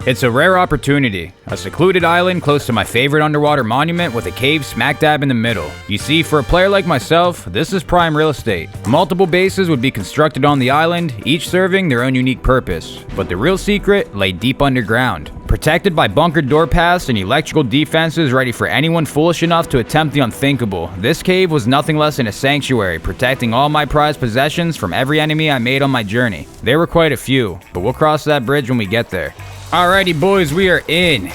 It's a rare opportunity. A secluded island close to my favorite underwater monument with a cave smack dab in the middle. You see, for a player like myself, this is prime real estate. Multiple bases would be constructed on the island, each serving their own unique purpose. But the real secret lay deep underground. Protected by bunkered door paths and electrical defenses ready for anyone foolish enough to attempt the unthinkable, this cave was nothing less than a sanctuary, protecting all my prized possessions from every enemy I made on my journey. There were quite a few, but we'll cross that bridge when we get there. Alrighty boys, we are in.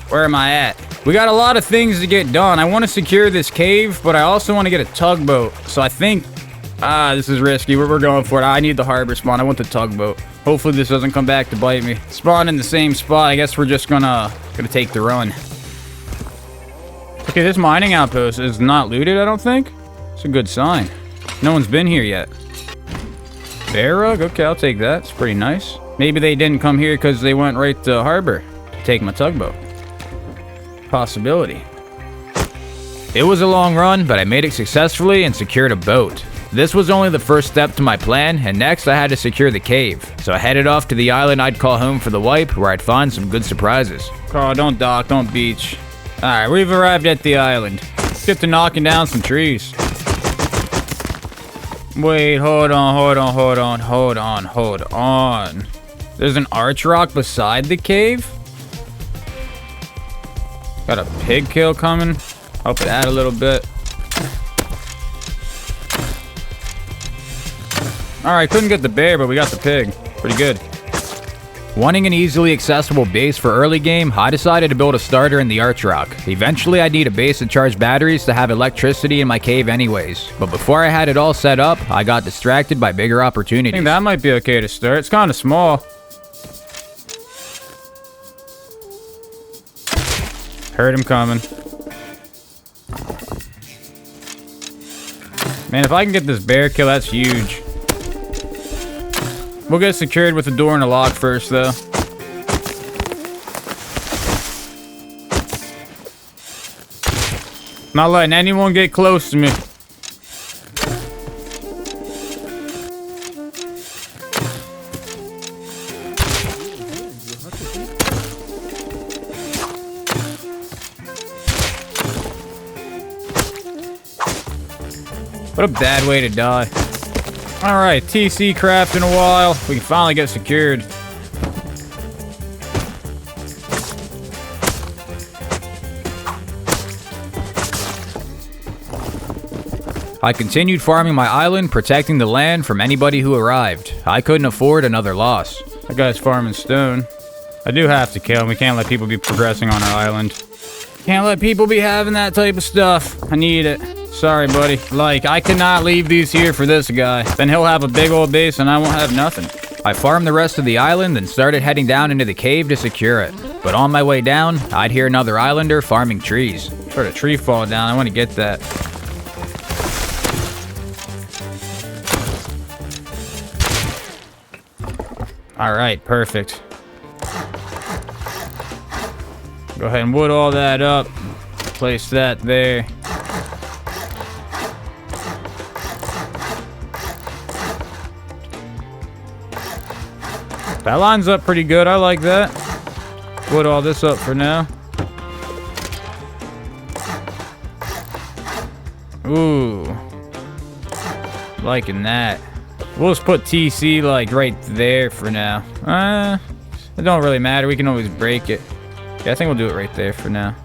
Where am I at? We got a lot of things to get done. I want to secure this cave, but I also want to get a tugboat. So I think, this is risky. We're going for it. I need the harbor spawn. I want the tugboat. Hopefully this doesn't come back to bite me. Spawn in the same spot. I guess we're just gonna take the run. Okay, this mining outpost is not looted, I don't think. It's a good sign. No one's been here yet. Bear rug? Okay, I'll take that. It's pretty nice. Maybe they didn't come here because they went right to harbor to take my tugboat. Possibility. It was a long run, but I made it successfully and secured a boat. This was only the first step to my plan, and next I had to secure the cave. So I headed off to the island I'd call home for the wipe, where I'd find some good surprises. Oh, don't dock, don't beach. Alright, we've arrived at the island. Let's get to knocking down some trees. Wait, hold on. There's an arch rock beside the cave? Got a pig kill coming. Hope it add a little bit. Alright, couldn't get the bear, but we got the pig. Pretty good. Wanting an easily accessible base for early game, I decided to build a starter in the arch rock. Eventually, I'd need a base to charge batteries to have electricity in my cave anyways. But before I had it all set up, I got distracted by bigger opportunities. I think that might be okay to start. It's kind of small. Heard him coming. Man, if I can get this bear kill, that's huge. We'll get secured with a door and a lock first, though. Not letting anyone get close to me. What a bad way to die. Alright, TC craft in a while. We can finally get secured. I continued farming my island, protecting the land from anybody who arrived. I couldn't afford another loss. That guy's farming stone. I do have to kill him. We can't let people be progressing on our island. Can't let people be having that type of stuff. I need it. Sorry, buddy. Like, I cannot leave these here for this guy. Then he'll have a big old base and I won't have nothing. I farmed the rest of the island and started heading down into the cave to secure it. But on my way down, I'd hear another islander farming trees. Heard a tree fall down. I want to get that. Alright, perfect. Go ahead and wood all that up. Place that there. That lines up pretty good. I like that. Wood all this up for now. Ooh. Liking that. We'll just put TC like right there for now. It don't really matter. We can always break it. Yeah, I think we'll do it right there for now.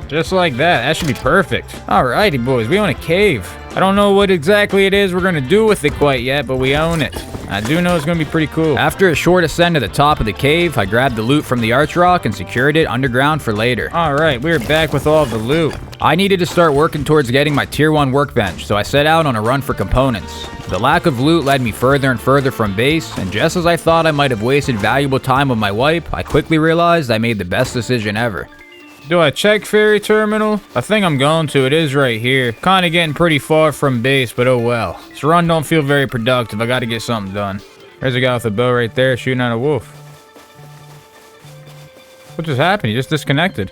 Just like that. That should be perfect. Alrighty, boys. We own a cave. I don't know what exactly it is we're going to do with it quite yet, but we own it. I do know it's going to be pretty cool. After a short ascent to the top of the cave, I grabbed the loot from the arch rock and secured it underground for later. Alright, we're back with all of the loot. I needed to start working towards getting my tier 1 workbench, so I set out on a run for components. The lack of loot led me further and further from base, and just as I thought I might have wasted valuable time with my wipe, I quickly realized I made the best decision ever. Do I check ferry terminal? I think I'm going to. It is right here. Kind of getting pretty far from base, but oh well. This run don't feel very productive. I got to get something done. There's a guy with a bow right there shooting at a wolf. What just happened? He just disconnected.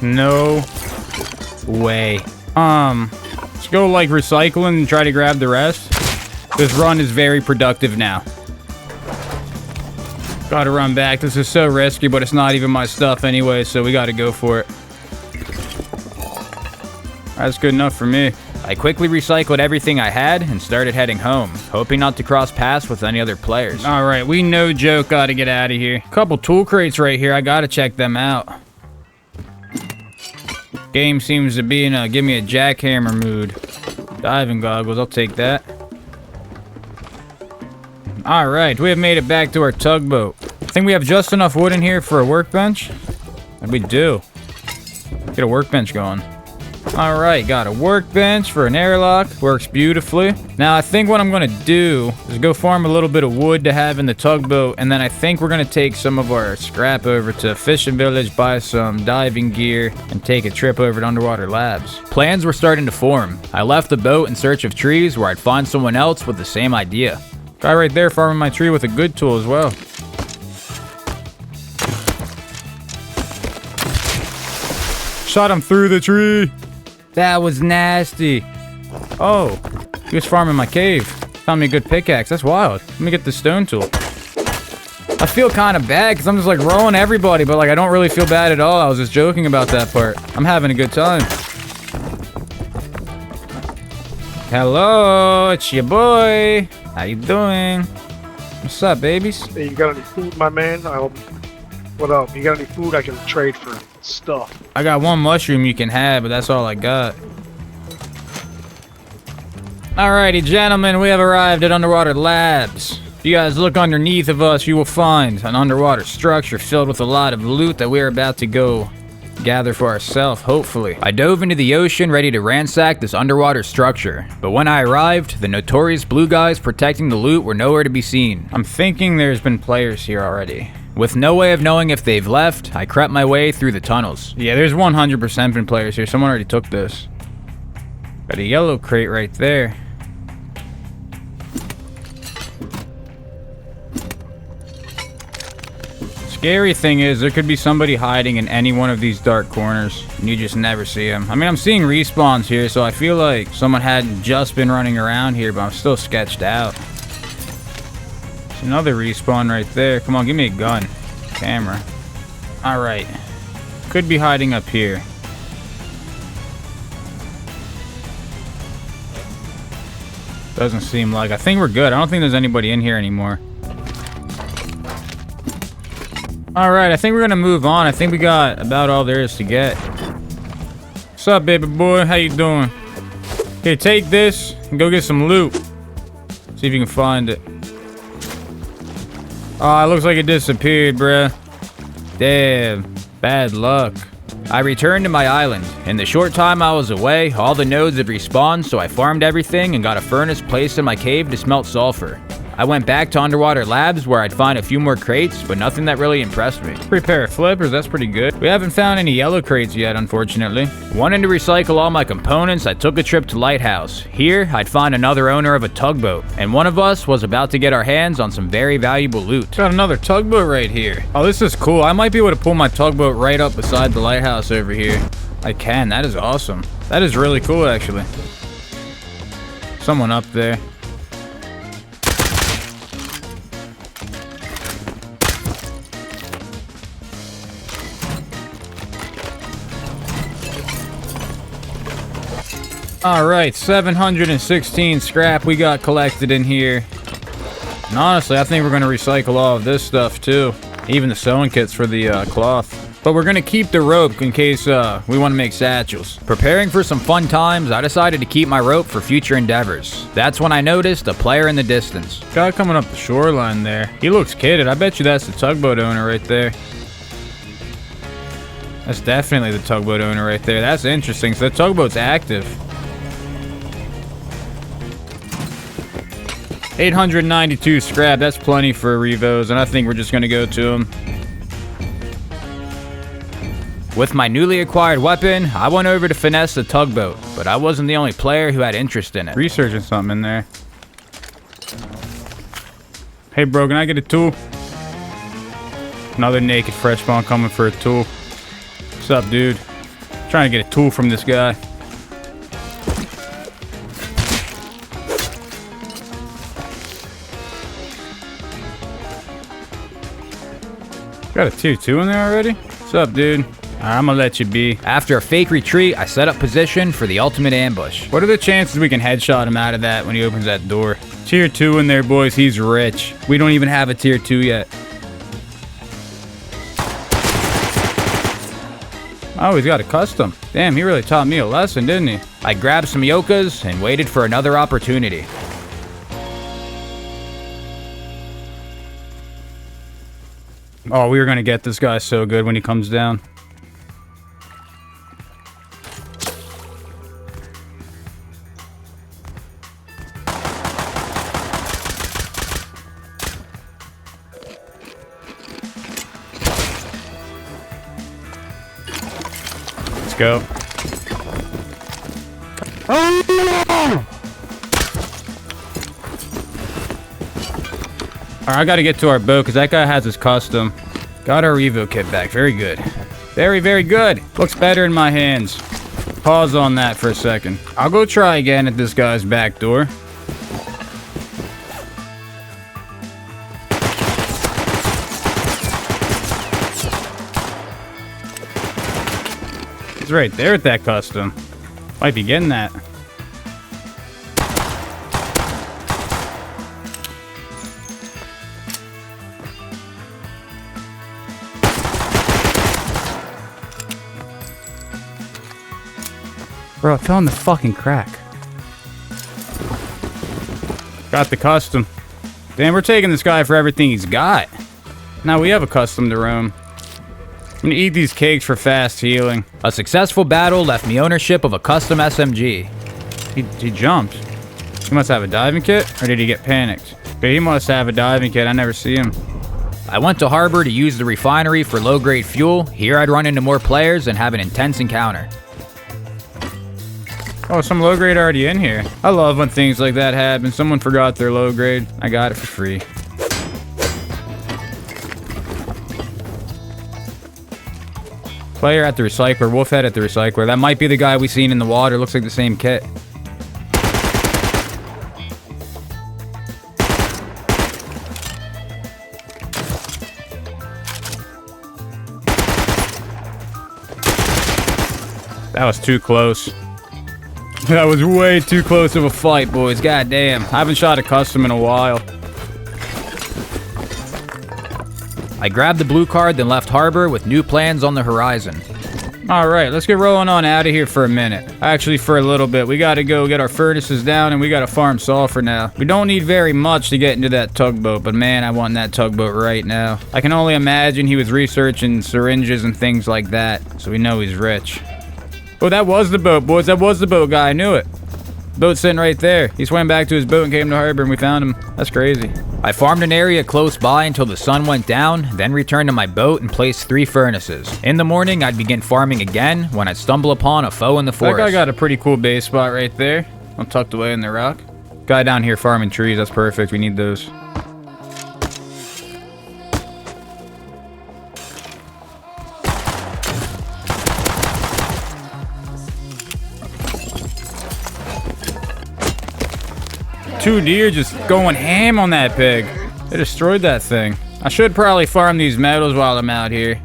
No way. Let's go, like, recycling and try to grab the rest. This run is very productive now. Gotta run back. This is so risky, but it's not even my stuff anyway, so we gotta go for it. That's good enough for me. I quickly recycled everything I had and started heading home, hoping not to cross paths with any other players. Alright, we no joke gotta get out of here. Couple tool crates right here, I gotta check them out. Game seems to be in a give me a jackhammer mood. Diving goggles, I'll take that. Alright, we have made it back to our tugboat. I think we have just enough wood in here for a workbench. And we do. Get a workbench going. Alright, got a workbench for an airlock. Works beautifully. Now, I think what I'm going to do is go farm a little bit of wood to have in the tugboat. And then I think we're going to take some of our scrap over to Fishing Village, buy some diving gear, and take a trip over to Underwater Labs. Plans were starting to form. I left the boat in search of trees where I'd find someone else with the same idea. Guy right there farming my tree with a good tool as well. Shot him through the tree. That was nasty. Oh, he was farming my cave. Found me a good pickaxe. That's wild. Let me get the stone tool. I feel kind of bad because I'm just like rolling everybody, but like I don't really feel bad at all. I was just joking about that part. I'm having a good time. Hello, it's your boy. How you doing? What's up, babies? Hey, you got any food, my man? What up? You got any food I can trade for stuff? I got one mushroom you can have, but that's all I got. Alrighty, gentlemen, we have arrived at Underwater Labs. If you guys look underneath of us, you will find an underwater structure filled with a lot of loot that we're about to go gather for ourselves, hopefully. I dove into the ocean ready to ransack this underwater structure, but when I arrived, the notorious blue guys protecting the loot were nowhere to be seen. I'm thinking there's been players here already. With no way of knowing if they've left, I crept my way through the tunnels. Yeah, there's 100% been players here. Someone already took this. Got a yellow crate right there. Scary thing is, there could be somebody hiding in any one of these dark corners, and you just never see them. I mean, I'm seeing respawns here, so I feel like someone hadn't just been running around here, but I'm still sketched out. There's another respawn right there. Come on, give me a gun. Camera. Alright. Could be hiding up here. Doesn't seem like. I think we're good. I don't think there's anybody in here anymore. Alright, I think we're gonna move on. I think we got about all there is to get. What's up, baby boy? How you doing? Here, take this and go get some loot. See if you can find it. Oh, it looks like it disappeared, bruh. Damn. Bad luck. I returned to my island. In the short time I was away, all the nodes had respawned, so I farmed everything and got a furnace placed in my cave to smelt sulfur. I went back to Underwater Labs where I'd find a few more crates, but nothing that really impressed me. Prepare of flippers, that's pretty good. We haven't found any yellow crates yet, unfortunately. Wanting to recycle all my components, I took a trip to Lighthouse. Here, I'd find another owner of a tugboat, and one of us was about to get our hands on some very valuable loot. Got another tugboat right here. Oh, this is cool. I might be able to pull my tugboat right up beside the lighthouse over here. I can. That is awesome. That is really cool, actually. Someone up there. Alright, 716 scrap we got collected in here. And honestly, I think we're going to recycle all of this stuff too. Even the sewing kits for the cloth. But we're going to keep the rope in case we want to make satchels. Preparing for some fun times, I decided to keep my rope for future endeavors. That's when I noticed a player in the distance. Guy coming up the shoreline there. He looks kidded. I bet you that's the tugboat owner right there. That's definitely the tugboat owner right there. That's interesting. So the tugboat's active. 892 scrap, that's plenty for revos, and I think we're just gonna go to them. With my newly acquired weapon, I went over to finesse the tugboat, but I wasn't the only player who had interest in it. Researching something in there. Hey bro, can I get a tool? Another naked fresh spawn coming for a tool. What's up, dude? Trying to get a tool from this guy. Got a tier 2 in there already? What's up, dude? I'm gonna let you be. After a fake retreat, I set up position for the ultimate ambush. What are the chances we can headshot him out of that when he opens that door? Tier 2 in there, boys. He's rich. We don't even have a tier 2 yet. Oh, he's got a custom. Damn, he really taught me a lesson, didn't he? I grabbed some yokas and waited for another opportunity. Oh, we were gonna get this guy so good when he comes down. Let's go. Alright, I gotta get to our boat because that guy has his custom. Got our revo kit back. Very good. Very, very good. Looks better in my hands. Pause on that for a second. I'll go try again at this guy's back door. He's right there at that custom. Might be getting that. Bro, it fell in the fucking crack. Got the custom. Damn, we're taking this guy for everything he's got. Now we have a custom to roam. I'm gonna eat these cakes for fast healing. A successful battle left me ownership of a custom SMG. He jumped. He must have a diving kit, or did he get panicked? Okay, he must have a diving kit. I never see him. I went to harbor to use the refinery for low-grade fuel. Here I'd run into more players and have an intense encounter. Oh, some low grade already in here. I love when things like that happen. Someone forgot their low grade. I got it for free. Player at the recycler. Wolfhead at the recycler. That might be the guy we seen in the water. Looks like the same kit. That was too close. That was way too close of a fight, boys. God damn. I haven't shot a custom in a while. I grabbed the blue card, then left harbor with new plans on the horizon. Alright, let's get rolling on out of here for a minute. Actually, for a little bit. We gotta go get our furnaces down and we gotta farm sulfur now. We don't need very much to get into that tugboat, but man, I want that tugboat right now. I can only imagine he was researching syringes and things like that, so we know he's rich. Oh, that was the boat, boys. That was the boat guy. I knew it. Boat's sitting right there. He swam back to his boat and came to harbor and we found him. That's crazy. I farmed an area close by until the sun went down, then returned to my boat and placed 3 furnaces. In the morning, I'd begin farming again when I'd stumble upon a foe in the forest. That guy got a pretty cool base spot right there. I'm tucked away in the rock. Guy down here farming trees. That's perfect. We need those. Two deer just going ham on that pig. They destroyed that thing. I should probably farm these metals while I'm out here.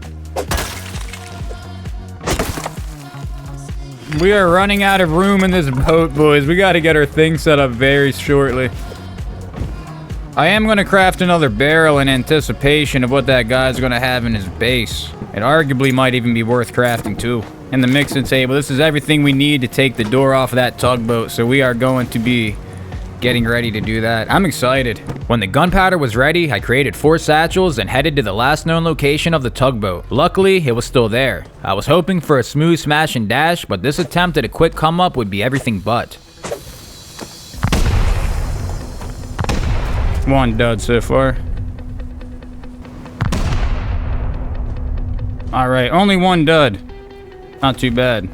We are running out of room in this boat, boys. We got to get our thing set up very shortly. I am going to craft another barrel in anticipation of what that guy's going to have in his base. It arguably might even be worth crafting too. And the mixing table. This is everything we need to take the door off of that tugboat. So we are going to be getting ready to do that. I'm excited. When the gunpowder was ready, I created 4 satchels and headed to the last known location of the tugboat. Luckily, it was still there. I was hoping for a smooth smash and dash, but this attempt at a quick come up would be everything but. 1 dud so far. Alright, only 1 dud. Not too bad.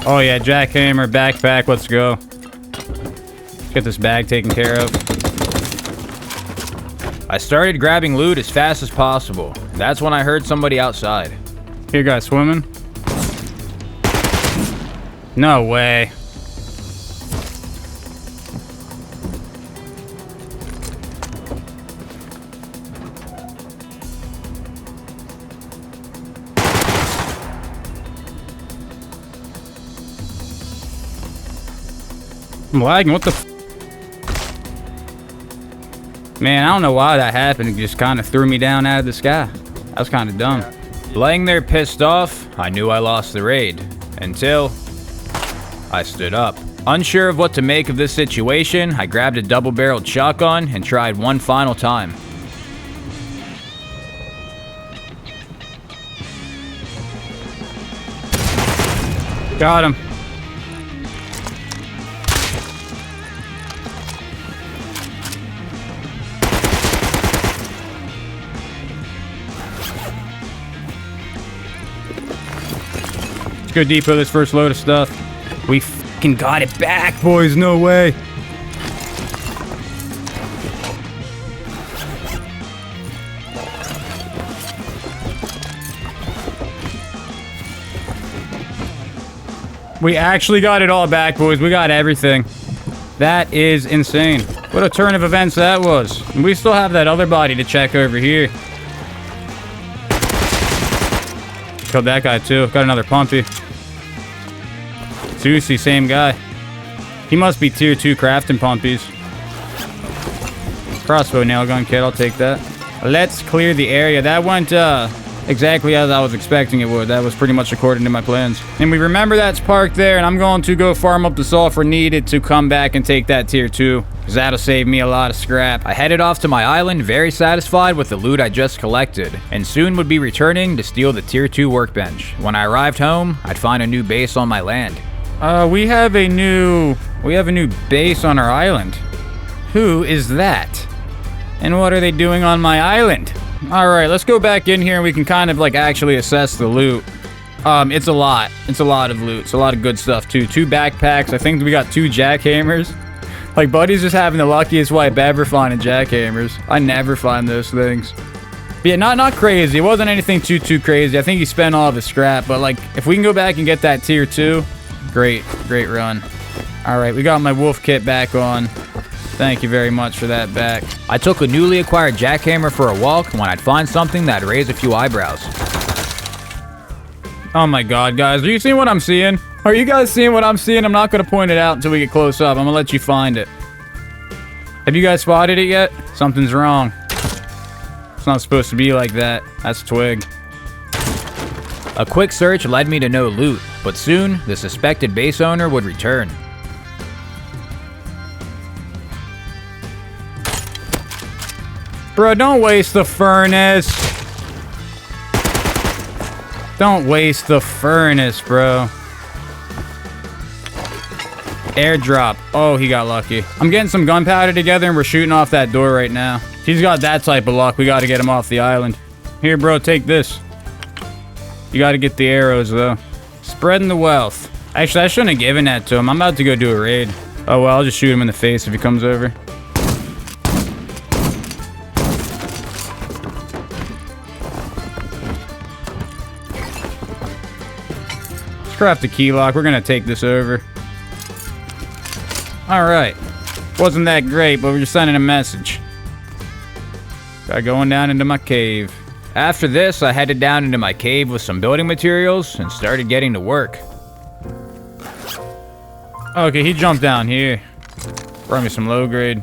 Oh yeah, jackhammer, backpack, let's go. Let's get this bag taken care of. I started grabbing loot as fast as possible. That's when I heard somebody outside. Here, guys, swimming? No way. I'm lagging. What the f? Man, I don't know why that happened. It just kind of threw me down out of the sky. That was kind of dumb. Yeah. Laying there pissed off, I knew I lost the raid. Until I stood up. Unsure of what to make of this situation, I grabbed a double-barreled shotgun and tried one final time. Got him. Let's go depot this first load of stuff. We fucking got it back, boys. No way. We actually got it all back, boys. We got everything. That is insane. What a turn of events that was. And we still have that other body to check over here. Killed that guy too. Got another pumpy. Susie, same guy. He must be tier 2 crafting pumpies. Crossbow nail gun kit, I'll take that. Let's clear the area. That went exactly as I was expecting it would. That was pretty much according to my plans. And we remember that's parked there, and I'm going to go farm up the sulfur needed to come back and take that tier 2. Because that'll save me a lot of scrap. I headed off to my island very satisfied with the loot I just collected, and soon would be returning to steal the tier 2 workbench. When I arrived home, I'd find a new base on my land. We have a new base on our island. Who is that? And what are they doing on my island? Alright, let's go back in here and we can kind of like actually assess the loot. It's a lot. It's a lot of loot. It's a lot of good stuff too. 2 backpacks. I think we got 2 jackhammers. Like, Buddy's just having the luckiest wipe ever finding jackhammers. I never find those things. But yeah, not crazy. It wasn't anything too crazy. I think he spent all of his scrap. But like, if we can go back and get that tier 2, great run. Alright, we got my wolf kit back on. Thank you very much for that back. I took a newly acquired jackhammer for a walk when I'd find something that'd raise a few eyebrows. Oh my god, guys. Are you seeing what I'm seeing? Are you guys seeing what I'm seeing? I'm not going to point it out until we get close up. I'm going to let you find it. Have you guys spotted it yet? Something's wrong. It's not supposed to be like that. That's Twig. A quick search led me to no loot, but soon the suspected base owner would return. Bro, don't waste the furnace. Don't waste the furnace, bro. Airdrop. Oh, he got lucky. I'm getting some gunpowder together and we're shooting off that door right now. If he's got that type of luck, we got to get him off the island. Here, bro, take this. You got to get the arrows, though. Spreading the wealth. Actually, I shouldn't have given that to him. I'm about to go do a raid. Oh, well, I'll just shoot him in the face if he comes over. Let's craft a key lock. We're going to take this over. Alright. Wasn't that great, but we're just sending a message. Got going down into my cave. After this, I headed down into my cave with some building materials and started getting to work. Okay, he jumped down here. Brought me some low grade.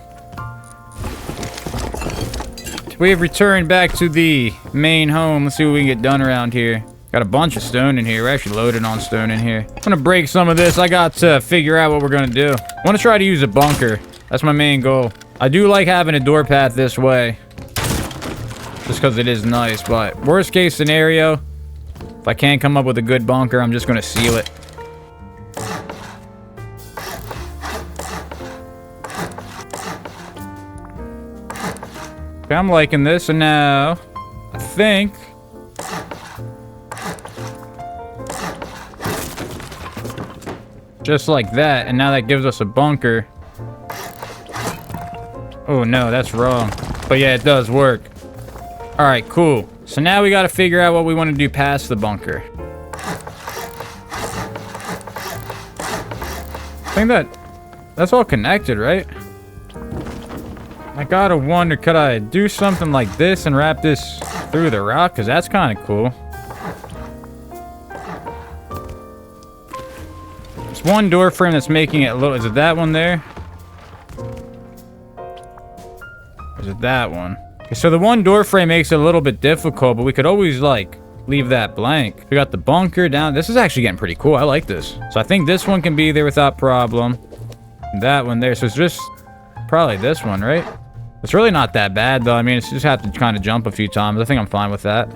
We have returned back to the main home. Let's see what we can get done around here. Got a bunch of stone in here. We're actually loaded on stone in here. I'm gonna break some of this. I got to figure out what we're gonna do. I want to try to use a bunker. That's my main goal. I do like having a door path this way. Just because it is nice, but worst case scenario, if I can't come up with a good bunker, I'm just gonna seal it. Okay, I'm liking this, and now I think just like that, and now that gives us a bunker. Oh no, that's wrong. But yeah, it does work. Alright, cool. So now we gotta figure out what we want to do past the bunker. I think that's all connected, right? I gotta wonder, could I do something like this and wrap this through the rock? Because that's kind of cool. This one door frame that's making it a little... Is it that one there? Or is it that one? Okay, so the one door frame makes it a little bit difficult, but we could always, like, leave that blank. We got the bunker down. This is actually getting pretty cool. I like this. So I think this one can be there without problem. And that one there. So it's just probably this one, right? It's really not that bad, though. I mean, it's just have to kind of jump a few times. I think I'm fine with that.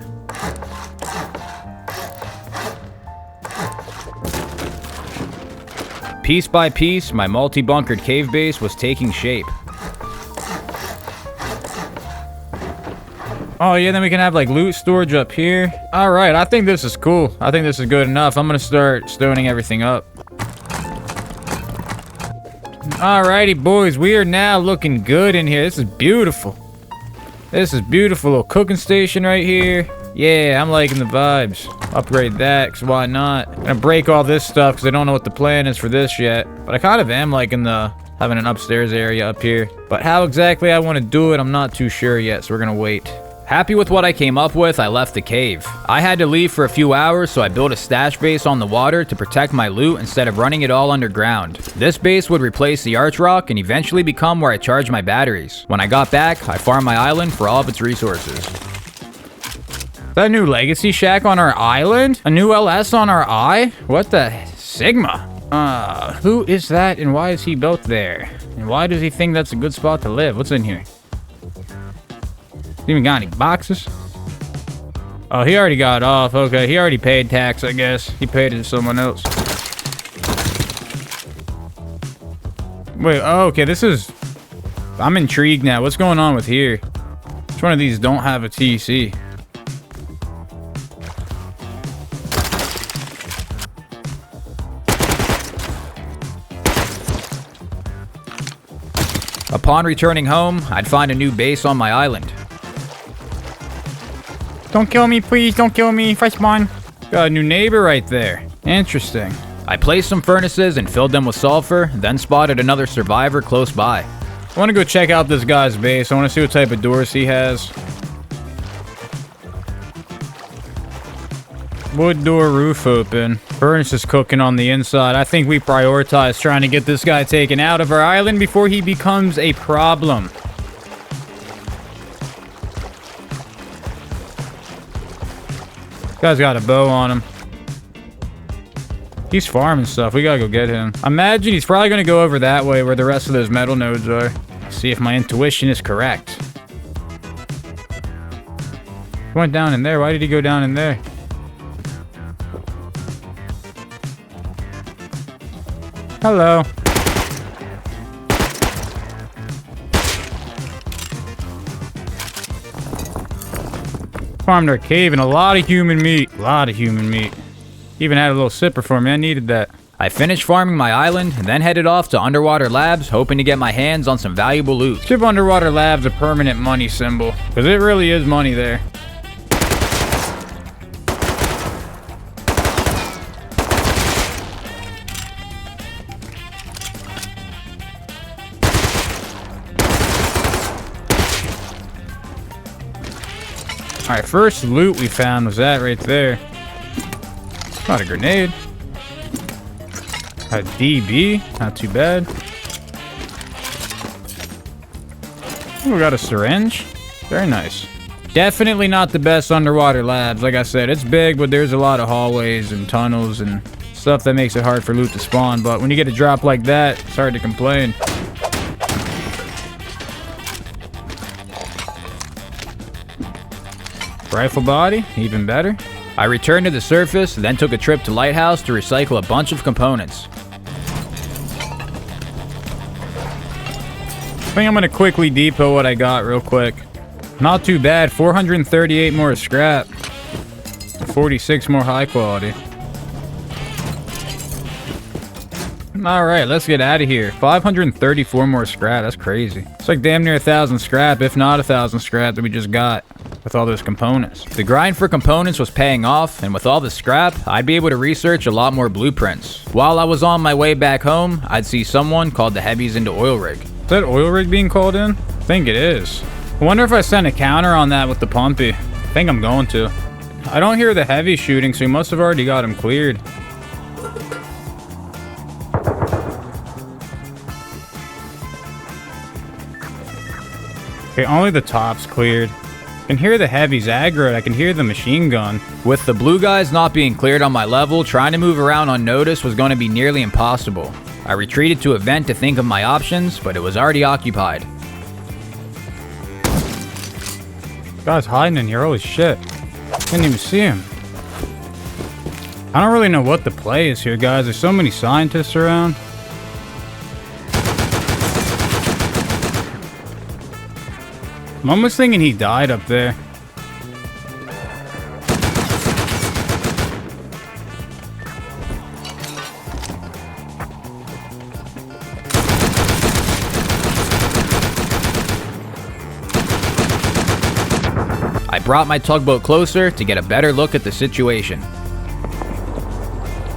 Piece by piece, my multi-bunkered cave base was taking shape. Oh, yeah, then we can have, like, loot storage up here. All right, I think this is cool. I think this is good enough. I'm going to start stoning everything up. Alrighty, boys, we are now looking good in here. This is beautiful. This is beautiful. Little cooking station right here. Yeah, I'm liking the vibes. Upgrade that, because why not? I'm gonna break all this stuff, because I don't know what the plan is for this yet. But I kind of am liking having an upstairs area up here. But how exactly I want to do it, I'm not too sure yet, so we're gonna wait. Happy with what I came up with, I left the cave. I had to leave for a few hours, so I built a stash base on the water to protect my loot instead of running it all underground. This base would replace the arch rock and eventually become where I charge my batteries. When I got back, I farmed my island for all of its resources. Is that a new legacy shack on our island? A new LS on our eye? What the Sigma? Who is that and why is he built there? And why does he think that's a good spot to live? What's in here? Even got any boxes? Oh, he already got off. Okay, he already paid tax, I guess. He paid it to someone else. Wait, oh, okay, this is... I'm intrigued now. What's going on with here? Which one of these don't have a TC? Upon returning home, I'd find a new base on my island. Don't kill me, please. Don't kill me. First one. Got a new neighbor right there. Interesting. I placed some furnaces and filled them with sulfur, then spotted another survivor close by. I want to go check out this guy's base. I want to see what type of doors he has. Wood door, roof open. Furnace is cooking on the inside. I think we prioritize trying to get this guy taken out of our island before he becomes a problem. Guy's got a bow on him. He's farming stuff. We gotta go get him. Imagine he's probably gonna go over that way where the rest of those metal nodes are. See if my intuition is correct. He went down in there. Why did he go down in there? Hello. Farmed our cave and a lot of human meat. A lot of human meat. Even had a little sipper for me. I needed that. I finished farming my island and then headed off to Underwater Labs, hoping to get my hands on some valuable loot. Give Underwater Labs a permanent money symbol, because it really is money there. Alright, first loot we found was that right there. Not a grenade. A DB, not too bad. Ooh, we got a syringe. Very nice. Definitely not the best Underwater Labs. Like I said, it's big, but there's a lot of hallways and tunnels and stuff that makes it hard for loot to spawn. But when you get a drop like that, it's hard to complain. Rifle body, even better. I returned to the surface, then took a trip to Lighthouse to recycle a bunch of components. I think I'm gonna quickly depot what I got real quick. Not too bad, 438 more scrap. 46 more high quality. Alright, let's get out of here. 534 more scrap, that's crazy. It's like damn near 1,000 scrap, if not 1,000 scrap that we just got with all those components. The grind for components was paying off, and with all the scrap, I'd be able to research a lot more blueprints. While I was on my way back home, I'd see someone called the Heavies into oil rig. Is that oil rig being called in? I think it is. I wonder if I send a counter on that with the pumpy. I think I'm going to. I don't hear the heavy shooting, so he must have already got him cleared. Okay, only the top's cleared. I can hear the heavies aggroed. I can hear the machine gun. With the blue guys not being cleared on my level, trying to move around unnoticed was going to be nearly impossible. I retreated to a vent to think of my options, but it was already occupied. Guy's hiding in here, holy shit. Didn't even see him. I don't really know what the play is here, guys. There's so many scientists around. I'm almost thinking he died up there. I brought my tugboat closer to get a better look at the situation.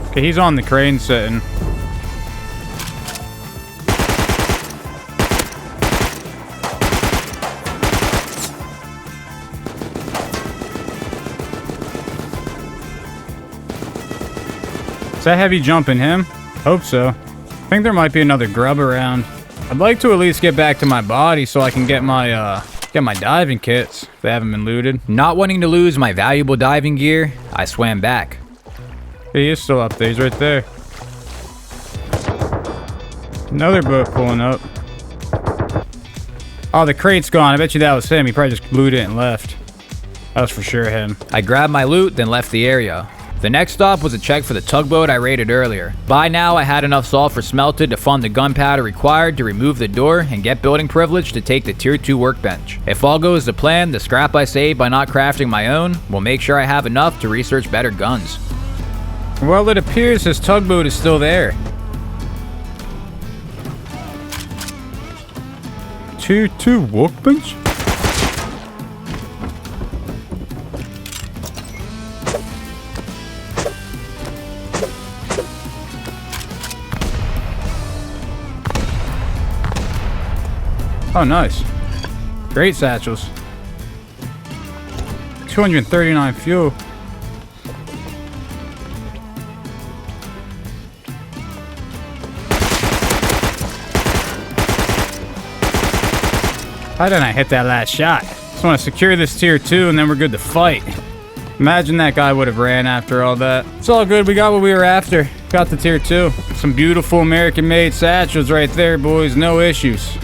Okay, he's on the crane setting. Is that heavy jumping him? Hope so. I think there might be another grub around. I'd like to at least get back to my body so I can get my diving kits if they haven't been looted. Not wanting to lose my valuable diving gear, I swam back. He is still up there. He's right there. Another boat pulling up. Oh, the crate's gone. I bet you that was him. He probably just looted it and left. That was for sure him. I grabbed my loot, then left the area. The next stop was a check for the tugboat I raided earlier. By now, I had enough sulfur smelted to fund the gunpowder required to remove the door and get building privilege to take the Tier 2 workbench. If all goes to plan, the scrap I saved by not crafting my own will make sure I have enough to research better guns. Well, it appears his tugboat is still there. Tier 2 workbench? Oh, nice. Great satchels. 239 fuel. How didn't I hit that last shot? Just want to secure this tier 2 and then we're good to fight. Imagine that guy would have ran after all that. It's all good. We got what we were after. Got the tier 2. Some beautiful American-made satchels right there, boys. No issues.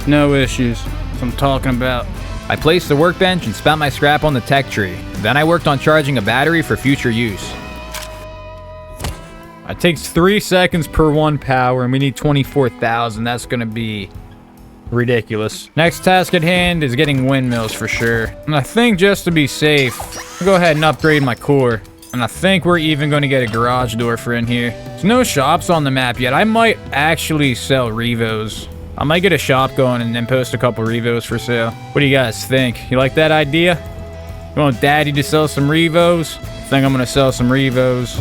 No issues. That's what I'm talking about. I placed the workbench and spent my scrap on the tech tree. Then I worked on charging a battery for future use. It takes 3 seconds per 1 power, and we need 24,000. That's going to be ridiculous. Next task at hand is getting windmills for sure. And I think just to be safe, I'll go ahead and upgrade my core. And I think we're even going to get a garage door for in here. There's no shops on the map yet. I might actually sell Revos. I might get a shop going and then post a couple Revos for sale. What do you guys think? You like that idea? You want Daddy to sell some Revos? I think I'm going to sell some Revos.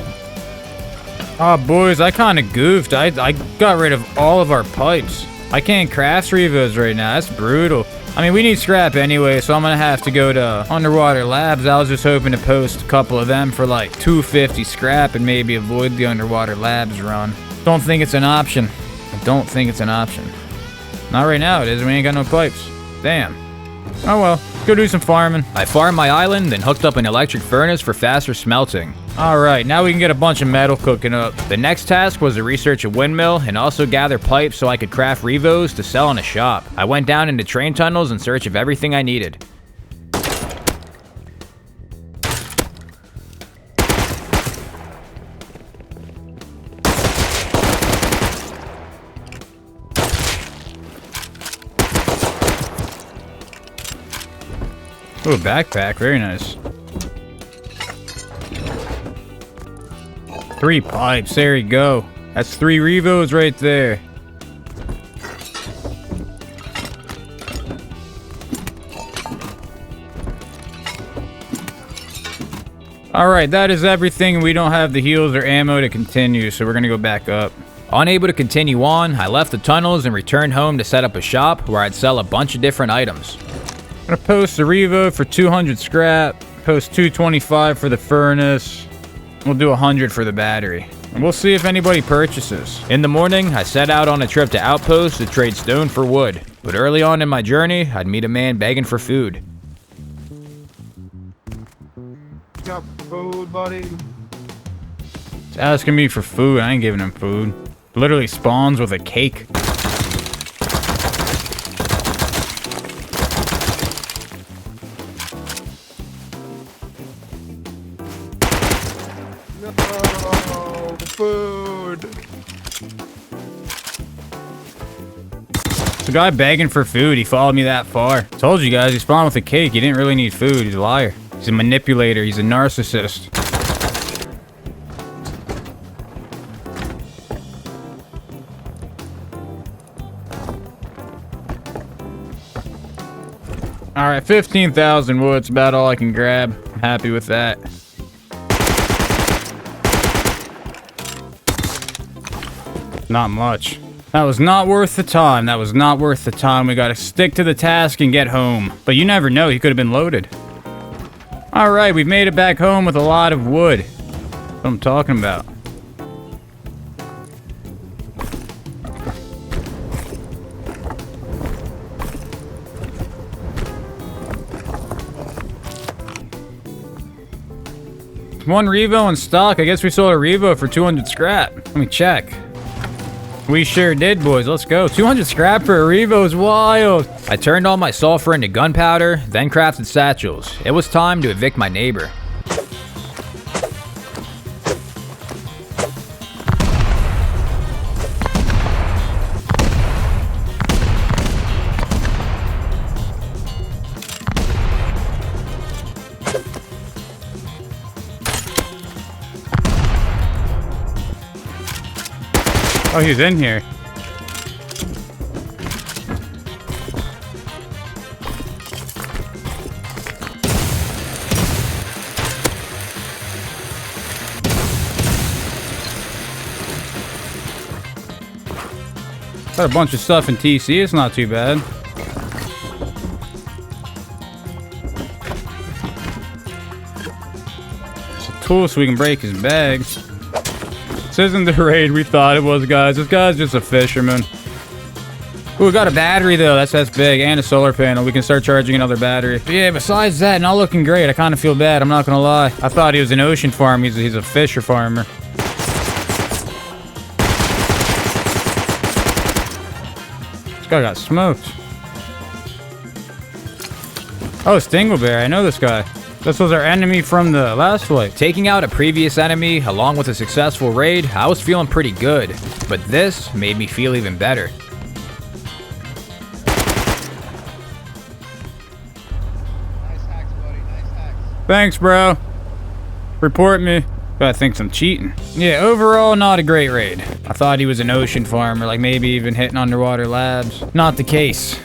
Oh, boys, I kind of goofed. I got rid of all of our pipes. I can't craft Revos right now. That's brutal. I mean, we need scrap anyway, so I'm going to have to go to Underwater Labs. I was just hoping to post a couple of them for like 250 scrap and maybe avoid the Underwater Labs run. Don't think it's an option. I don't think it's an option. Not right now, it is. We ain't got no pipes. Damn. Oh well. Go do some farming. I farmed my island, then hooked up an electric furnace for faster smelting. Alright, now we can get a bunch of metal cooking up. The next task was to research a windmill and also gather pipes so I could craft Revos to sell in a shop. I went down into train tunnels in search of everything I needed. Ooh, a backpack. Very nice. 3 pipes. There you go. That's 3 Revos right there. Alright, that is everything. We don't have the heals or ammo to continue, so we're going to go back up. Unable to continue on, I left the tunnels and returned home to set up a shop where I'd sell a bunch of different items. I'm gonna post the Revo for 200 scrap, post 225 for the furnace. We'll do 100 for the battery. and we'll see if anybody purchases. In the morning, I set out on a trip to Outpost to trade stone for wood. But early on in my journey, I'd meet a man begging for food. Got food, buddy. He's asking me for food. I ain't giving him food. Literally spawns with a cake. No, food. The guy begging for food, he followed me that far. Told you guys, he spawned with a cake. He didn't really need food. He's a liar. He's a manipulator. He's a narcissist. Alright, 15,000 wood. It's about all I can grab. I'm happy with that. Not much. That was not worth the time. That was not worth the time. We gotta stick to the task and get home. But you never know. He could have been loaded. Alright, we've made it back home with a lot of wood. That's what I'm talking about. One Revo in stock. I guess we sold a Revo for 200 scrap. Let me check. We sure did, boys. Let's go. 200 scrap for a Revo is wild. I turned all my sulfur into gunpowder, then crafted satchels. It was time to evict my neighbor. Oh, he's in here. Got a bunch of stuff in TC. It's not too bad. It's a tool so we can break his bags. This isn't the raid we thought it was, guys. This guy's just a fisherman. Ooh, we got a battery, though. That's big. And a solar panel. We can start charging another battery. But yeah, besides that, not looking great. I kind of feel bad. I'm not going to lie. I thought he was an ocean farm. He's a fisher farmer. This guy got smoked. Oh, Stingleberry. I know this guy. This was our enemy from the last flight. Taking out a previous enemy, along with a successful raid, I was feeling pretty good. But this made me feel even better. Nice hacks, buddy. Nice hacks. Thanks, bro. Report me. I think I'm cheating. Yeah, overall, not a great raid. I thought he was an ocean farmer, like maybe even hitting underwater labs. Not the case,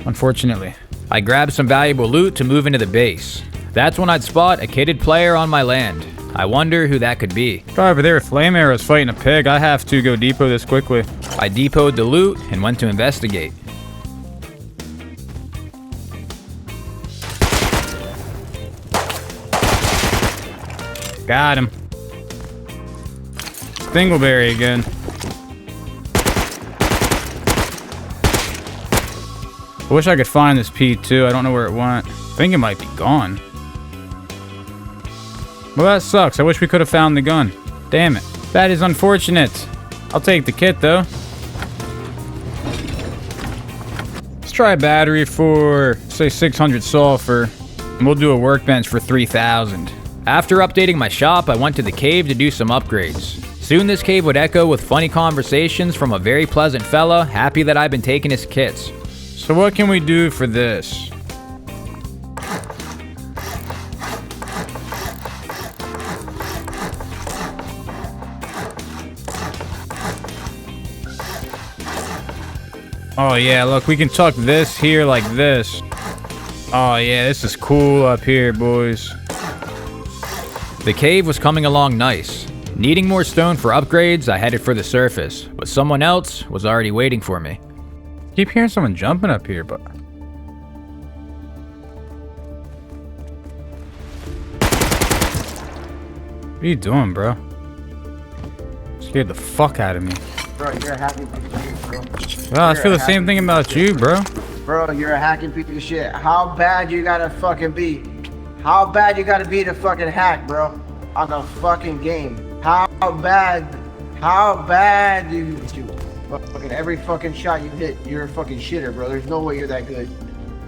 unfortunately. I grabbed some valuable loot to move into the base. That's when I'd spot a kitted player on my land. I wonder who that could be. Guy over there with flame arrows fighting a pig. I have to go depot this quickly. I depoted the loot and went to investigate. Got him. Stingleberry again. I wish I could find this P2. I don't know where it went. I think it might be gone. Well, that sucks. I wish we could have found the gun. Damn it. That is unfortunate. I'll take the kit, though. Let's try a battery for, say, 600 sulfur. And we'll do a workbench for 3,000. After updating my shop, I went to the cave to do some upgrades. Soon this cave would echo with funny conversations from a very pleasant fella, happy that I've been taking his kits. So what can we do for this? Oh yeah, look, we can tuck this here like this. Oh yeah, this is cool up here, boys. The cave was coming along nice. Needing more stone for upgrades, I headed for the surface, but someone else was already waiting for me. Keep hearing someone jumping up here, but... What are you doing, bro? Scared the fuck out of me. Bro, you're a hacking piece of shit, bro. Well, I feel the same thing about you, bro. Bro, you're a hacking piece of shit. How bad you gotta fucking be? How bad you gotta be to fucking hack, bro? On the fucking game. How bad do you fucking every fucking shot you hit, you're a fucking shitter, bro. There's no way you're that good.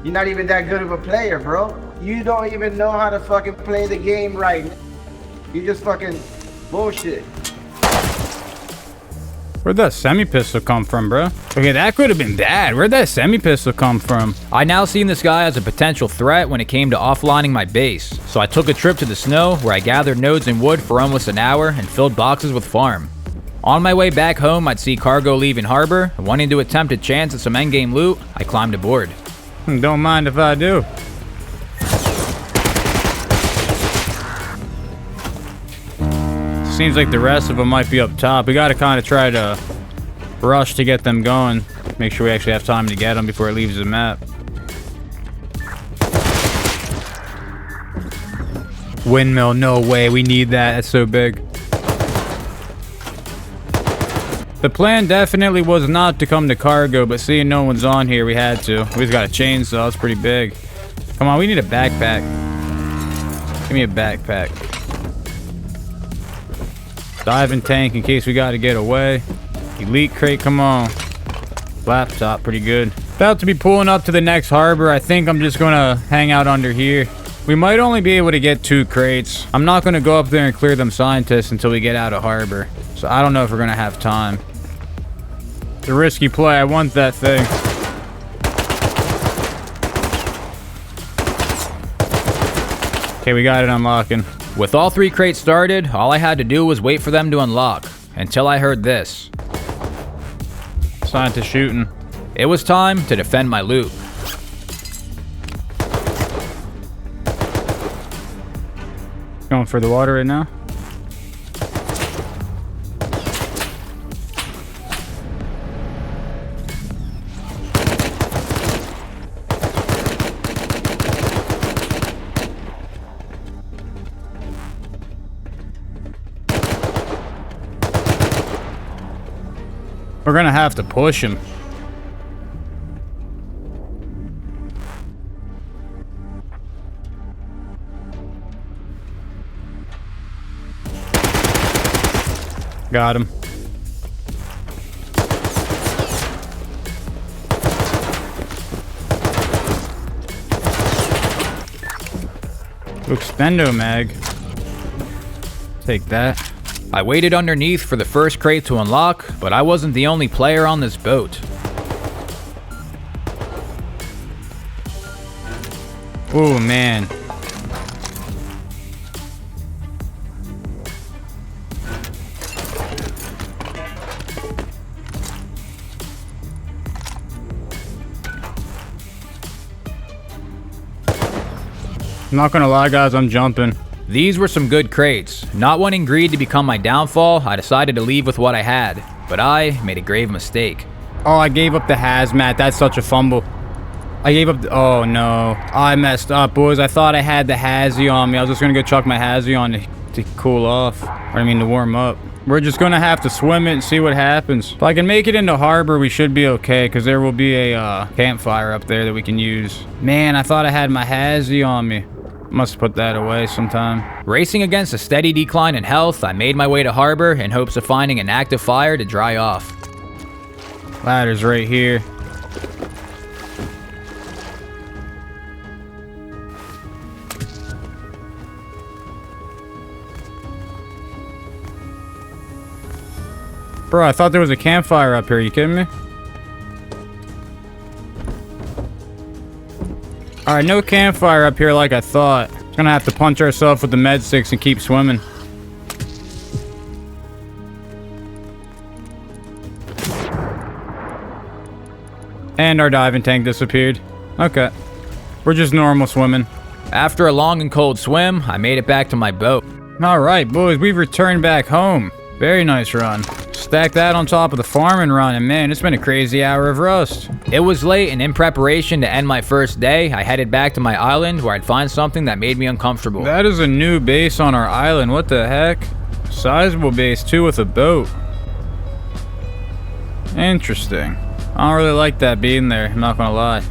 You're not even that good of a player, bro. You don't even know how to fucking play the game right. You just fucking bullshit. Where'd that semi-pistol come from, bro? Okay, that could have been bad. Where'd that semi-pistol come from? I now seen this guy as a potential threat when it came to offlining my base, so I took a trip to the snow where I gathered nodes and wood for almost an hour and filled boxes with farm. On my way back home, I'd see cargo leaving harbor, and wanting to attempt a chance at some endgame loot, I climbed aboard. Don't mind if I do. Seems like the rest of them might be up top. We gotta kind of try to rush to get them going. Make sure we actually have time to get them before it leaves the map. Windmill, no way. We need that. That's so big. The plan definitely was not to come to cargo, but seeing no one's on here, we had to. We just got a chainsaw. It's pretty big. Come on, we need a backpack. Give me a backpack. Diving tank in case we got to get away. Elite crate, come on. Laptop, pretty good. About to be pulling up to the next harbor. I think I'm just gonna hang out under here. We might only be able to get 2 crates. I'm not gonna go up there and clear them scientists until we get out of harbor. So I don't know if we're gonna have time. It's a risky play. I want that thing. Okay, we got it unlocking. With all 3 crates started, all I had to do was wait for them to unlock, until I heard this. Scientist shooting. It was time to defend my loot. Going for the water right now. We're gonna have to push him. Got him. Expendo mag. Take that. I waited underneath for the first crate to unlock, but I wasn't the only player on this boat. Oh man. I'm not gonna lie, guys, I'm jumping. These were some good crates. Not wanting greed to become my downfall, I decided to leave with what I had, but I made a grave mistake. Oh, I gave up the hazmat. That's such a fumble. I gave up oh no. I messed up, boys. I thought I had the hazy on me. I was just gonna go chuck my hazy on to cool off. I mean, to warm up. We're just gonna have to swim it and see what happens. If I can make it into harbor, we should be okay, because there will be a campfire up there that we can use. Man, I thought I had my hazy on me. Must put that away sometime. Racing against a steady decline in health, I made my way to harbor in hopes of finding an active fire to dry off. Ladder's right here. Bro, I thought there was a campfire up here. You kidding me? Alright, no campfire up here like I thought. Gonna have to punch ourselves with the med sticks and keep swimming. And our diving tank disappeared. Okay. We're just normal swimming. After a long and cold swim, I made it back to my boat. Alright, boys, we've returned back home. Very nice run. Stack that on top of the farming run, and man, it's been a crazy hour of rust. It was late, and in preparation to end my first day, I headed back to my island where I'd find something that made me uncomfortable. That is a new base on our island. What the heck? Sizable base, too, with a boat. Interesting. I don't really like that being there, I'm not gonna lie.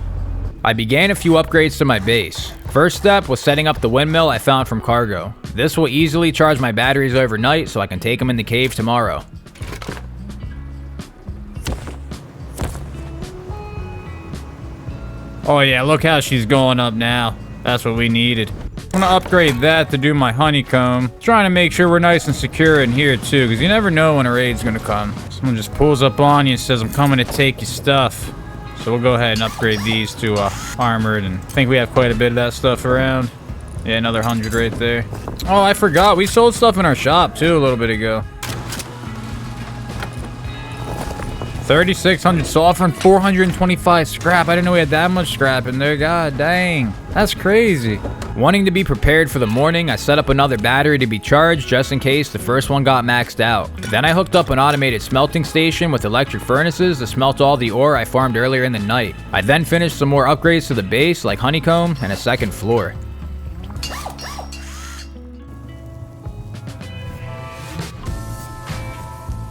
I began a few upgrades to my base. First step was setting up the windmill I found from cargo. This will easily charge my batteries overnight so I can take them in the cave tomorrow. Oh yeah, look how she's going up now. That's what we needed. I'm gonna upgrade that to do my honeycomb. Trying to make sure we're nice and secure in here too, because you never know when a raid's gonna come. Someone just pulls up on you and says, I'm coming to take your stuff. So we'll go ahead and upgrade these to armored, and I think we have quite a bit of that stuff around. Yeah, another 100 right there. Oh, I forgot. We sold stuff in our shop too a little bit ago. 3,600 sulfur and 425 scrap. I didn't know we had that much scrap in there. God dang. That's crazy. Wanting to be prepared for the morning, I set up another battery to be charged just in case the first one got maxed out. Then I hooked up an automated smelting station with electric furnaces to smelt all the ore I farmed earlier in the night. I then finished some more upgrades to the base like honeycomb and a second floor.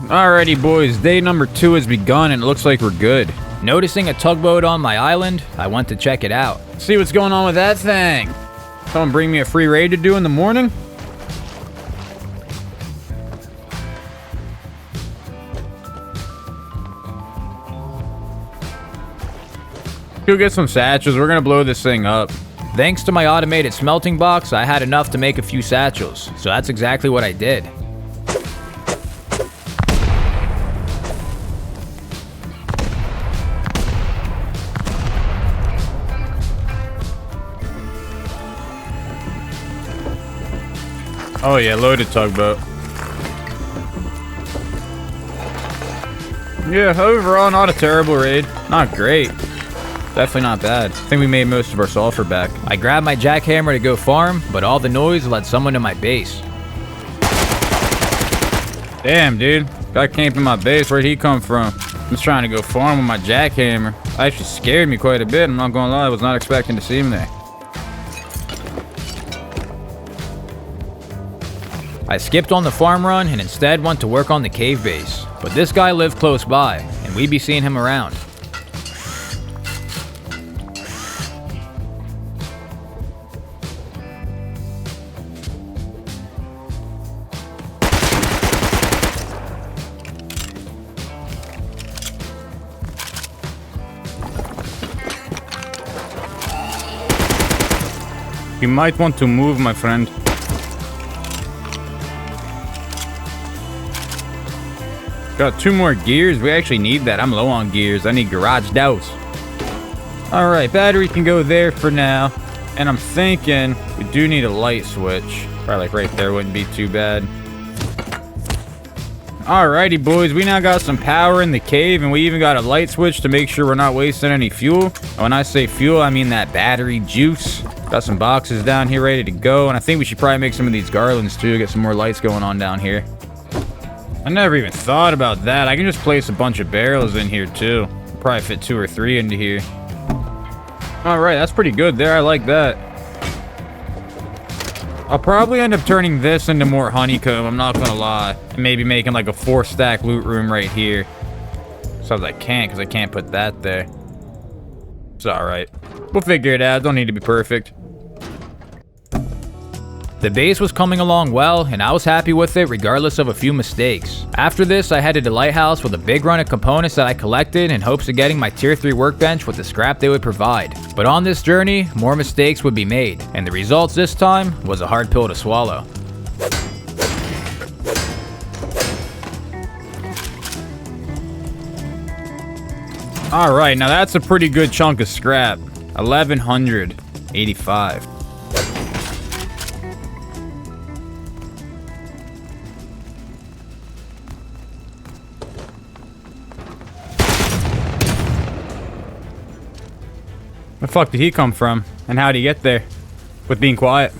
Alrighty boys, day number 2 has begun and it looks like we're good. Noticing a tugboat on my island, I went to check it out. See what's going on with that thing. Someone bring me a free raid to do in the morning? Go get some satchels, we're gonna blow this thing up. Thanks to my automated smelting box, I had enough to make a few satchels, so that's exactly what I did. Oh yeah, loaded tugboat. Yeah, overall not a terrible raid. Not great. Definitely not bad. I think we made most of our sulfur back. I grabbed my jackhammer to go farm, but all the noise led someone to my base. Damn, dude. Guy camping my base. Where'd he come from? I'm just trying to go farm with my jackhammer. Actually scared me quite a bit. I'm not gonna lie. I was not expecting to see him there. I skipped on the farm run and instead went to work on the cave base. But this guy lived close by, and we'd be seeing him around. You might want to move, my friend. Got 2 more gears. We actually need that. I'm low on gears. I need garage douse. Alright, battery can go there for now. And I'm thinking we do need a light switch. Probably like right there wouldn't be too bad. Alrighty, boys. We now got some power in the cave, and we even got a light switch to make sure we're not wasting any fuel. And when I say fuel, I mean that battery juice. Got some boxes down here ready to go, and I think we should probably make some of these garlands too. Get some more lights going on down here. I never even thought about that. I can just place a bunch of barrels in here too. Probably fit 2 or 3 into here. Alright, that's pretty good there. I like that. I'll probably end up turning this into more honeycomb, I'm not gonna lie. And maybe making like a 4-stack loot room right here. Except I can't, because I can't put that there. It's alright. We'll figure it out. Don't need to be perfect. The base was coming along well, and I was happy with it regardless of a few mistakes. After this, I headed to Lighthouse with a big run of components that I collected in hopes of getting my tier 3 workbench with the scrap they would provide. But on this journey, more mistakes would be made, and the results this time was a hard pill to swallow. Alright, now that's a pretty good chunk of scrap. 1,185. Where the fuck did he come from? And how'd he get there? With being quiet.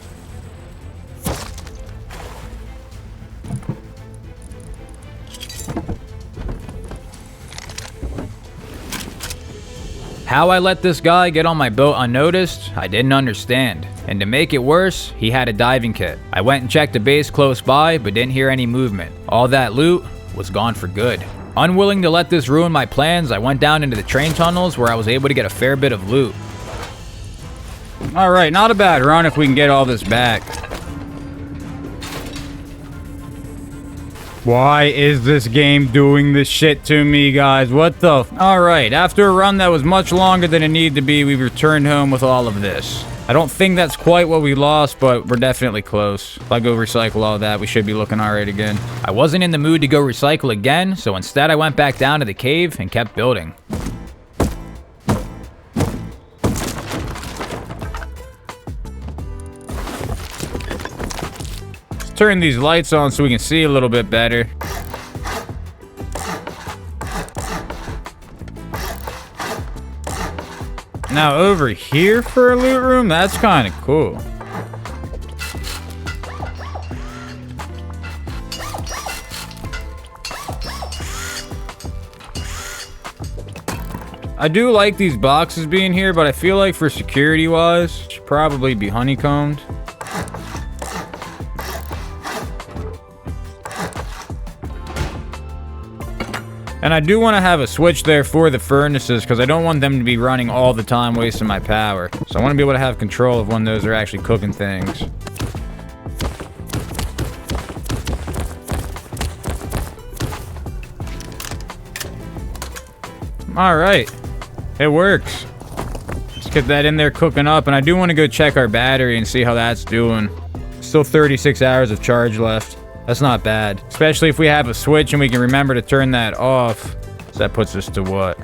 How I let this guy get on my boat unnoticed, I didn't understand. And to make it worse, he had a diving kit. I went and checked the base close by, but didn't hear any movement. All that loot was gone for good. Unwilling to let this ruin my plans, I went down into the train tunnels where I was able to get a fair bit of loot. Alright, not a bad run if we can get all this back. Why is this game doing this shit to me, guys? What the Alright, after a run that was much longer than it needed to be, we've returned home with all of this. I don't think that's quite what we lost, but we're definitely close. If I go recycle all that, we should be looking alright again. I wasn't in the mood to go recycle again, so instead I went back down to the cave and kept building. Let's turn these lights on so we can see a little bit better. Now over here for a loot room, that's kind of cool. I do like these boxes being here, but I feel like for security wise, it should probably be honeycombed. And I do want to have a switch there for the furnaces because I don't want them to be running all the time, wasting my power. So I want to be able to have control of when those are actually cooking things. All right, it works. Let's get that in there cooking up. And I do want to go check our battery and see how that's doing. Still 36 hours of charge left. That's not bad, especially if we have a switch and we can remember to turn that off. So that puts us to what?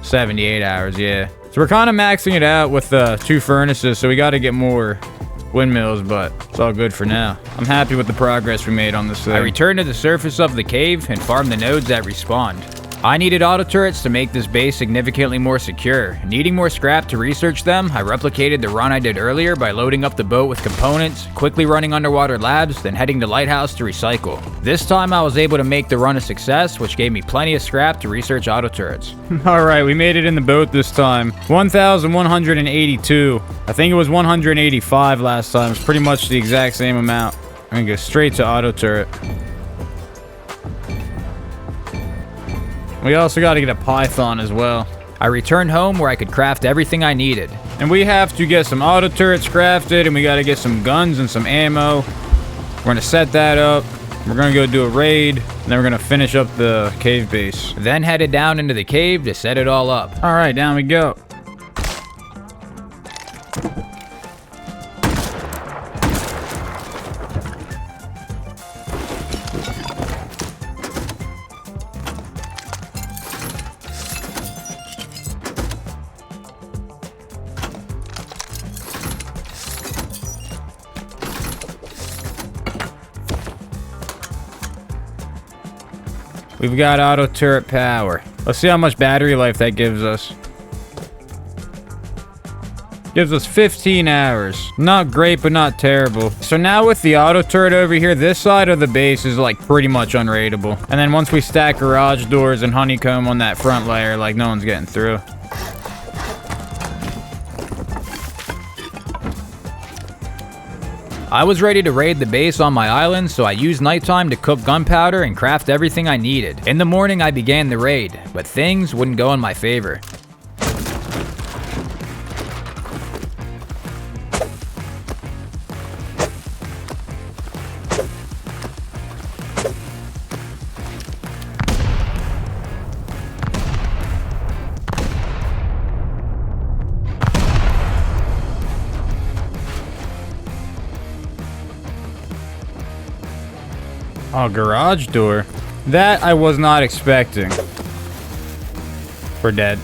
78 hours, yeah. So we're kind of maxing it out with the 2 furnaces, so we got to get more windmills, but it's all good for now. I'm happy with the progress we made on this thing. I returned to the surface of the cave and farmed the nodes that respawned. I needed auto turrets to make this base significantly more secure. Needing more scrap to research them, I replicated the run I did earlier by loading up the boat with components, quickly running underwater labs, then heading to Lighthouse to recycle. This time I was able to make the run a success, which gave me plenty of scrap to research auto turrets. Alright, we made it in the boat this time. 1,182. I think it was 185 last time. It's pretty much the exact same amount. I'm gonna go straight to auto turret. We also got to get a python as well. I returned home where I could craft everything I needed. And we have to get some auto turrets crafted, and we got to get some guns and some ammo. We're going to set that up. We're going to go do a raid, and then we're going to finish up the cave base. Then headed down into the cave to set it all up. All right, down we go. We've got auto turret power. Let's see how much battery life that gives us. Gives us 15 hours. Not great, but not terrible. So now with the auto turret over here, this side of the base is like pretty much unraidable. And then once we stack garage doors and honeycomb on that front layer, like no one's getting through. I was ready to raid the base on my island, so I used nighttime to cook gunpowder and craft everything I needed. In the morning, I began the raid, but things wouldn't go in my favor. Oh, garage door. That I was not expecting. We're dead.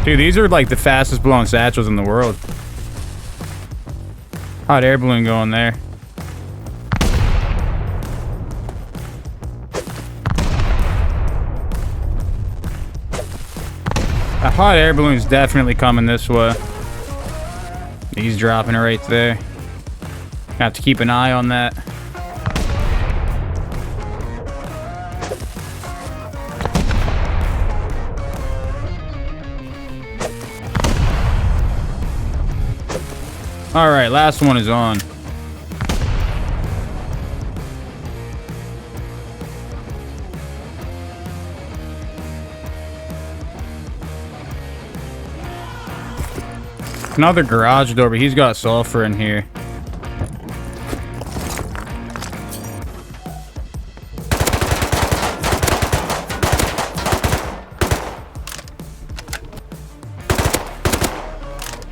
Dude, these are like the fastest blowing satchels in the world. Hot air balloon going there. A hot air balloon's definitely coming this way. He's dropping it right there. Have to keep an eye on that. All right, last one is on. Another garage door, but he's got sulfur in here.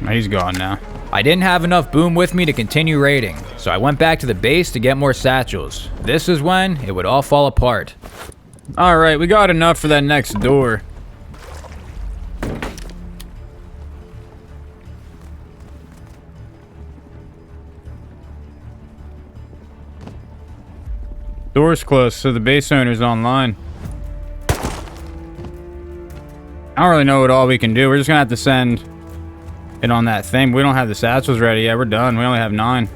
He's gone now. I didn't have enough boom with me to continue raiding, so I went back to the base to get more satchels. This is when it would all fall apart. All right, we got enough for that next door. Door's closed, so the base owner's online. I don't really know what all we can do. We're just gonna have to send it on that thing. We don't have the satchels ready yet. We're done. We only have 9.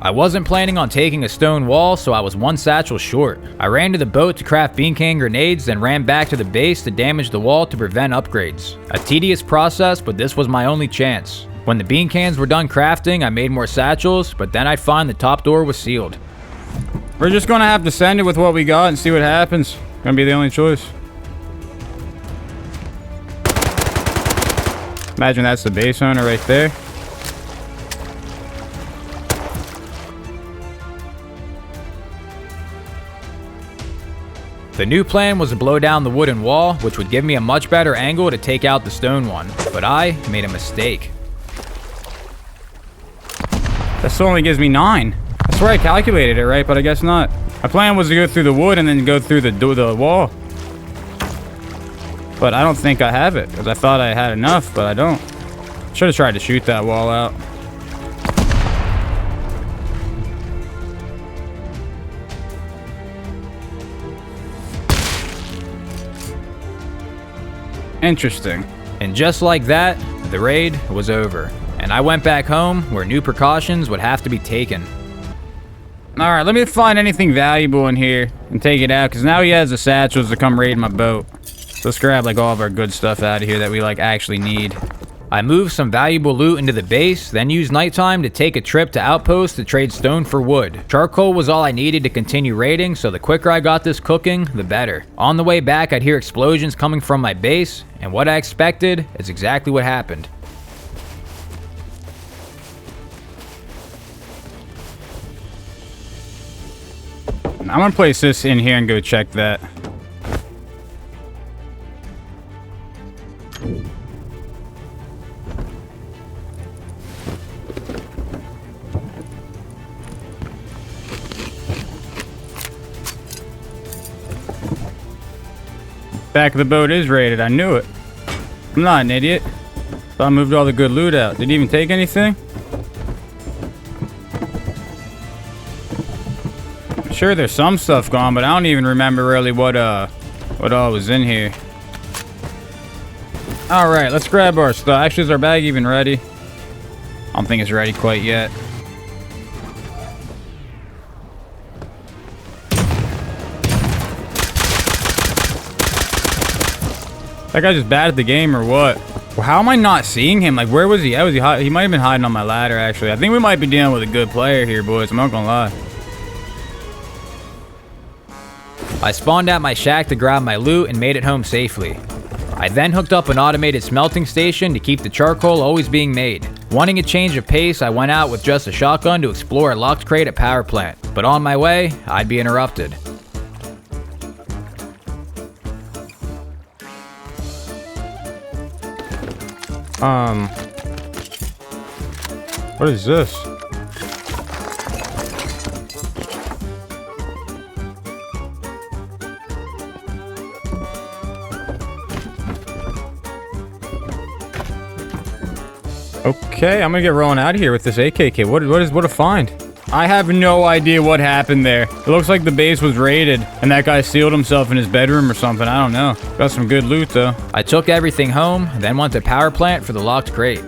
I wasn't planning on taking a stone wall, so I was 1 satchel short. I ran to the boat to craft bean can grenades, then ran back to the base to damage the wall to prevent upgrades. A tedious process, but this was my only chance. When the bean cans were done crafting, I made more satchels, but then I'd find the top door was sealed. We're just gonna have to send it with what we got and see what happens. Gonna be the only choice. Imagine that's the base owner right there. The new plan was to blow down the wooden wall, which would give me a much better angle to take out the stone one, but I made a mistake. That still only gives me 9. I swear I calculated it right, but I guess not. My plan was to go through the wood and then go through the wall. But I don't think I have it, because I thought I had enough, but I don't. Should have tried to shoot that wall out. Interesting. And just like that, the raid was over. And I went back home where new precautions would have to be taken. Alright, let me find anything valuable in here and take it out, because now he has the satchels to come raid my boat. Let's grab like all of our good stuff out of here that we like actually need. I moved some valuable loot into the base, then used nighttime to take a trip to Outpost to trade stone for wood. Charcoal was all I needed to continue raiding, so the quicker I got this cooking, the better. On the way back, I'd hear explosions coming from my base, and what I expected is exactly what happened. I'm gonna place this in here and go check that. Back of the boat is raided. I knew it. I'm not an idiot. Thought I moved all the good loot out. Did he even take anything? Sure, there's some stuff gone, but I don't even remember really what all was in here. All right, let's grab our stuff. Actually, is our bag even ready? I don't think it's ready quite yet. That guy's just bad at the game or what? Well, how am I not seeing him? Like, where was he at? He might have been hiding on my ladder, actually. I think we might be dealing with a good player here, boys. I'm not gonna lie. I spawned at my shack to grab my loot and made it home safely. I then hooked up an automated smelting station to keep the charcoal always being made. Wanting a change of pace, I went out with just a shotgun to explore a locked crate at power plant. But on my way, I'd be interrupted. What is this? Okay, I'm gonna get rolling out of here with this AKK. What a find. I have no idea what happened there. It looks like the base was raided and that guy sealed himself in his bedroom or something. I don't know. Got some good loot though. I took everything home, then went to power plant for the locked crate.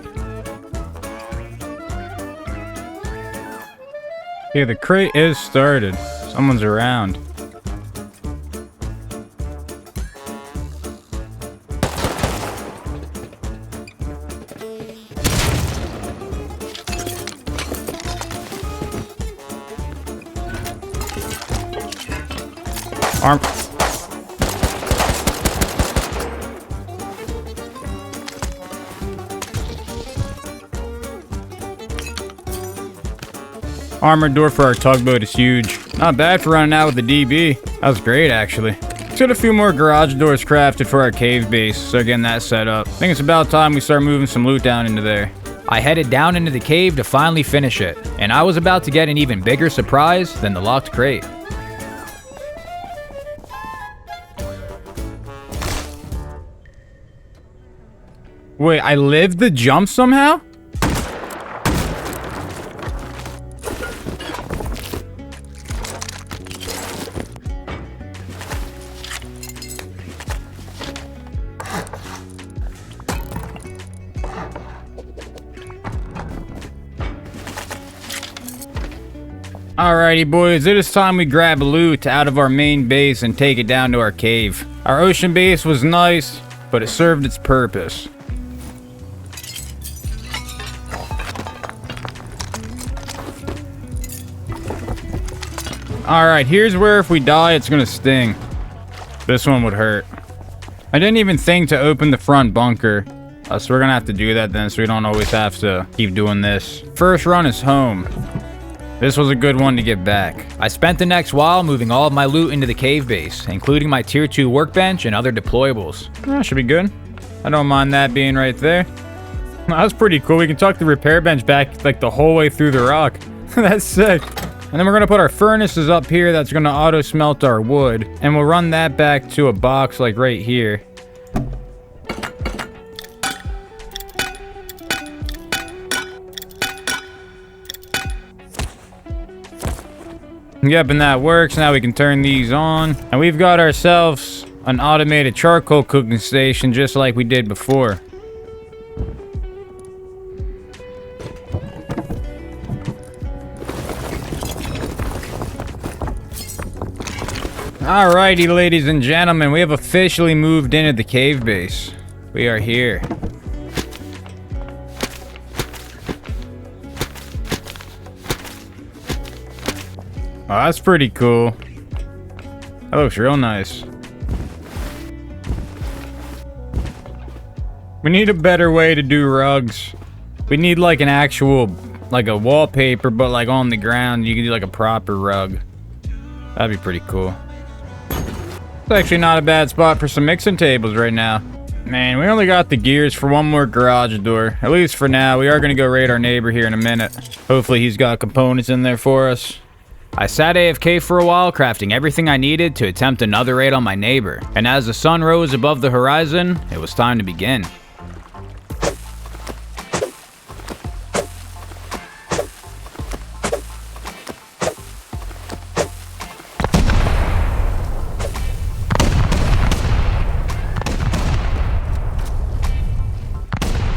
Yeah, the crate is started. Someone's around. Armored door for our tugboat is huge. Not bad for running out with the DB. That was great, actually. Let's get a few more garage doors crafted for our cave base, so getting that set up. I think it's about time we start moving some loot down into there. I headed down into the cave to finally finish it, and I was about to get an even bigger surprise than the locked crate. Wait, I lived the jump somehow? Alrighty boys, it is time we grab loot out of our main base and take it down to our cave. Our ocean base was nice, but it served its purpose. Alright, here's where if we die, it's gonna sting. This one would hurt. I didn't even think to open the front bunker. So we're gonna have to do that then, so we don't always have to keep doing this. First run is home. This was a good one to get back. I spent the next while moving all of my loot into the cave base, including my tier 2 workbench and other deployables. That should be good. I don't mind that being right there. That was pretty cool. We can tuck the repair bench back like the whole way through the rock. That's sick. And then we're gonna put our furnaces up here that's gonna auto smelt our wood. And we'll run that back to a box like right here. Yep, and that works. Now we can turn these on. And we've got ourselves an automated charcoal cooking station just like we did before. Alrighty, ladies and gentlemen, we have officially moved into the cave base. We are here. Oh, that's pretty cool. That looks real nice. We need a better way to do rugs. We need like an actual, like a wallpaper, but like on the ground, you can do like a proper rug. That'd be pretty cool. It's actually not a bad spot for some mixing tables right now. Man, we only got the gears for one more garage door. At least for now. We are going to go raid our neighbor here in a minute. Hopefully he's got components in there for us. I sat AFK for a while, crafting everything I needed to attempt another raid on my neighbor. And as the sun rose above the horizon, it was time to begin.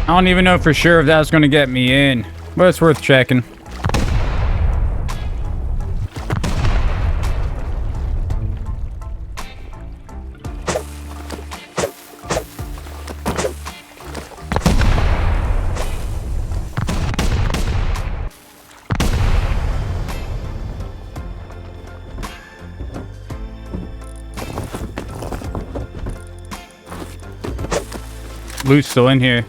I don't even know for sure if that's going to get me in, but it's worth checking. Loot's still in here.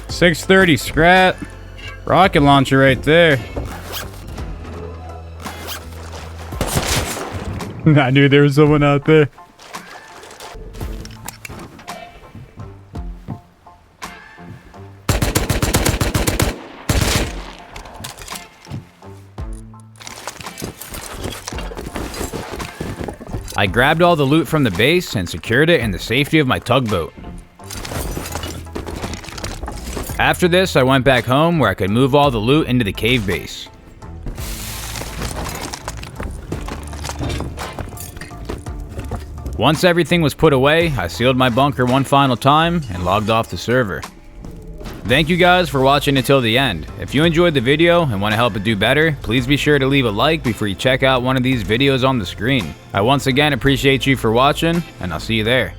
$630 scrap. Rocket launcher right there. I knew there was someone out there. I grabbed all the loot from the base and secured it in the safety of my tugboat. After this, I went back home where I could move all the loot into the cave base. Once everything was put away, I sealed my bunker one final time and logged off the server. Thank you guys for watching until the end. If you enjoyed the video and want to help it do better, please be sure to leave a like before you check out one of these videos on the screen. I once again appreciate you for watching, and I'll see you there.